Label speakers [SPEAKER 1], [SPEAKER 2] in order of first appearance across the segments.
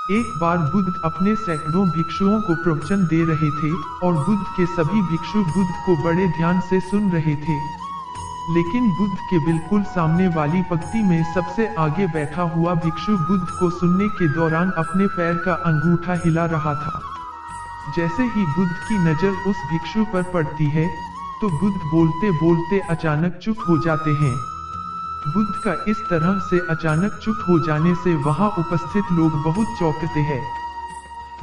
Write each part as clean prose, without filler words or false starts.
[SPEAKER 1] एक बार बुद्ध अपने सैकड़ों भिक्षुओं को प्रवचन दे रहे थे और बुद्ध के सभी भिक्षु बुद्ध को बड़े ध्यान से सुन रहे थे। लेकिन बुद्ध के बिल्कुल सामने वाली पंक्ति में सबसे आगे बैठा हुआ भिक्षु बुद्ध को सुनने के दौरान अपने पैर का अंगूठा हिला रहा था। जैसे ही बुद्ध की नजर उस भिक्षु पर पड़ती है, तो बुद्ध बोलते बोलते अचानक चुप हो जाते हैं। बुद्ध का इस तरह से अचानक चुप हो जाने से वहां उपस्थित लोग बहुत चौंकते हैं।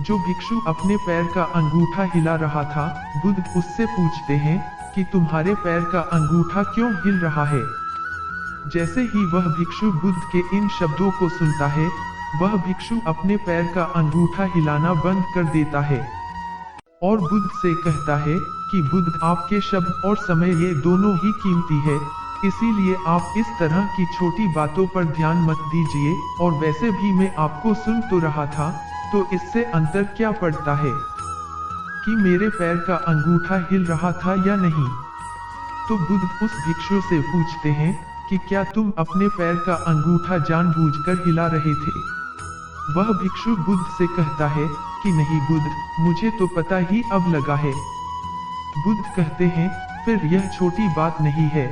[SPEAKER 1] जो भिक्षु अपने पैर का अंगूठा हिला रहा था, बुद्ध उससे पूछते हैं कि तुम्हारे पैर का अंगूठा क्यों हिल रहा है। जैसे ही वह भिक्षु बुद्ध के इन शब्दों को सुनता है, वह भिक्षु अपने पैर का अंगूठा हिलाना बंद कर देता है और बुद्ध से कहता है कि बुद्ध, आपके शब्द और समय ये दोनों ही कीमती है, इसीलिए आप इस तरह की छोटी बातों पर ध्यान मत दीजिए। और वैसे भी मैं आपको सुन तो रहा था, तो इससे अंतर क्या पड़ता है कि मेरे पैर का अंगूठा हिल रहा था या नहीं। तो बुद्ध उस भिक्षु से पूछते हैं कि क्या तुम अपने पैर का अंगूठा जानबूझकर हिला रहे थे। वह भिक्षु बुद्ध से कहता है कि नहीं बुद्ध, मुझे तो पता ही अब लगा है। बुद्ध कहते हैं, फिर यह छोटी बात नहीं है,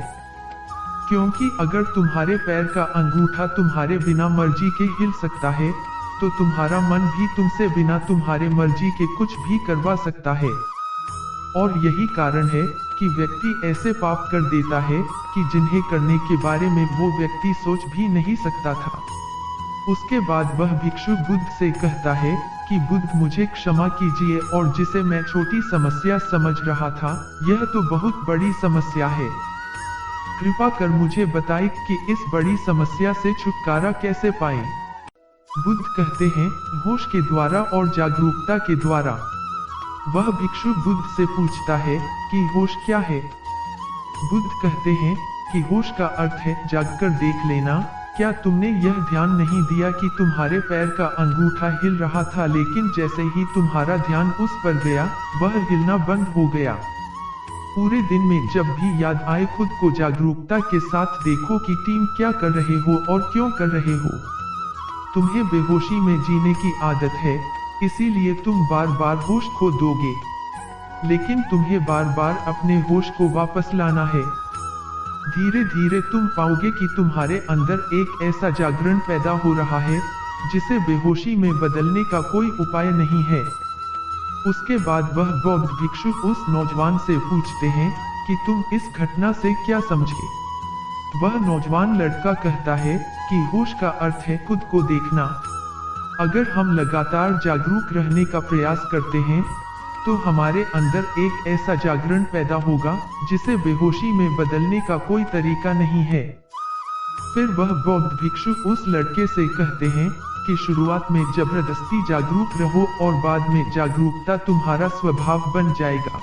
[SPEAKER 1] क्योंकि अगर तुम्हारे पैर का अंगूठा तुम्हारे बिना मर्जी के हिल सकता है, तो तुम्हारा मन भी तुमसे बिना तुम्हारे मर्जी के कुछ भी करवा सकता है। और यही कारण है कि व्यक्ति ऐसे पाप कर देता है कि जिन्हें करने के बारे में वो व्यक्ति सोच भी नहीं सकता था। उसके बाद वह भिक्षु बुद्ध से कहता है कि बुद्ध, मुझे क्षमा कीजिए, और जिसे मैं छोटी समस्या समझ रहा था, यह तो बहुत बड़ी समस्या है। कृपा कर मुझे बताएं कि इस बड़ी समस्या से छुटकारा कैसे पाएं। बुद्ध कहते हैं, होश के द्वारा और जागरूकता के द्वारा। वह भिक्षु बुद्ध से पूछता है कि होश क्या है। बुद्ध कहते हैं कि होश का अर्थ है जागकर देख लेना। क्या तुमने यह ध्यान नहीं दिया कि तुम्हारे पैर का अंगूठा हिल रहा था, लेकिन जैसे ही तुम्हारा ध्यान उस पर गया, वह हिलना बंद हो गया। पूरे दिन में जब भी याद आए, खुद को जागरूकता के साथ देखो कि तुम क्या कर रहे हो और क्यों कर रहे हो। तुम्हें बेहोशी में जीने की आदत है, इसीलिए तुम बार बार होश खो दोगे, लेकिन तुम्हें बार बार अपने होश को वापस लाना है। धीरे धीरे तुम पाओगे कि तुम्हारे अंदर एक ऐसा जागरण पैदा हो रहा है जिसे बेहोशी में बदलने का कोई उपाय नहीं है। उसके बाद वह बौद्ध भिक्षु उस नौजवान से पूछते हैं कि तुम इस घटना से क्या समझे। वह नौजवान लड़का कहता है कि होश का अर्थ है खुद को देखना। अगर हम लगातार जागरूक रहने का प्रयास करते हैं, तो हमारे अंदर एक ऐसा जागरण पैदा होगा जिसे बेहोशी में बदलने का कोई तरीका नहीं है। फिर वह बौद्ध भिक्षु उस लड़के से कहते हैं कि शुरुआत में जबरदस्ती जागरूक रहो और बाद में जागरूकता तुम्हारा स्वभाव बन जाएगा।